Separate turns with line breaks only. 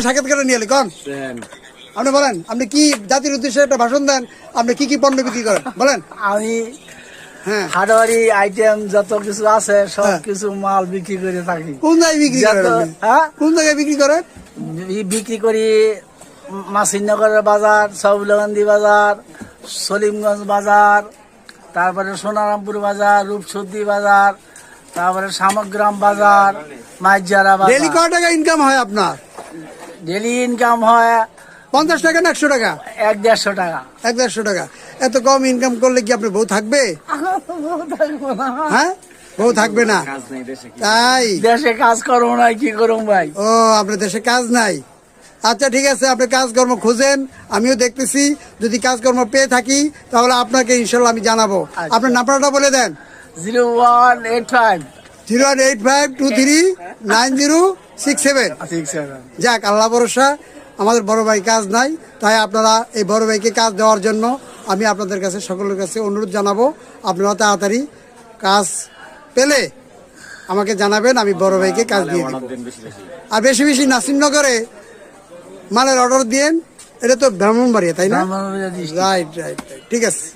সাক্ষাৎকার নিয়ে এলি কন আপনি বলেন, আপনি কি জাতির উদ্দেশ্যে একটা ভাষণ দেন, আপনি কি কি পণ্য বিক্রি করেন বলেন।
আমি
হ্যাঁ,
হার্ডওয়ারি আইটেম যত কিছু আছে সব কিছু মাল বিক্রি করে থাকি।
কোন জায়গায় বিক্রি করেন আপনি?
হ্যাঁ,
কোন জায়গায় বিক্রি করেন?
বিক্রি করি মাসিনগরের বাজার, সবুলকান্দি বাজার, সলিমগঞ্জ বাজার, তারপরে সোনারামপুর বাজার, রূপসদ্দি বাজার, তারপরে সামগ্রাম বাজার, মাইজারা
ডেলি
বাজার।
কয় টাকা ইনকাম হয় আপনার?
ডেলি ইনকাম হয়
50 টাকা না 100 টাকা?
1-150 টাকা।
100 টাকা। এত কম ইনকাম করলে কি আপনার বউ থাকবে? হ্যাঁ, বউ থাকবে না, তাই
দেশে কাজ করবো না, কি করবো ভাই?
ও, আপনার দেশে কাজ নাই। আচ্ছা ঠিক আছে, আপনি কাজকর্ম খুঁজেন, আমিও দেখতেছি। যদি কাজকর্ম পেয়ে থাকি তাহলে আপনাকে ইনশাল্লাহ আমি জানাবো। আপনার নাম্বারটা বলে দেন।
0185
018523906 যাক, আল্লাহ ভরসা, আমাদের বড় ভাই কাজ নাই, তাই আপনারা এই বড় ভাইকে কাজ দেওয়ার জন্য আমি আপনাদের কাছে, সকলের কাছে অনুরোধ জানাবো, আপনারা তাড়াতাড়ি কাজ পেলে আমাকে জানাবেন, আমি বড় ভাইকে কাজ দিয়ে দেব। আর বেশি বেশি নাসিমনগরে মালের অর্ডার দিয়েন। এটা তো ব্রাহ্মণবাড়িয়া, তাই না? রাইট রাইট রাইট, ঠিক আছে।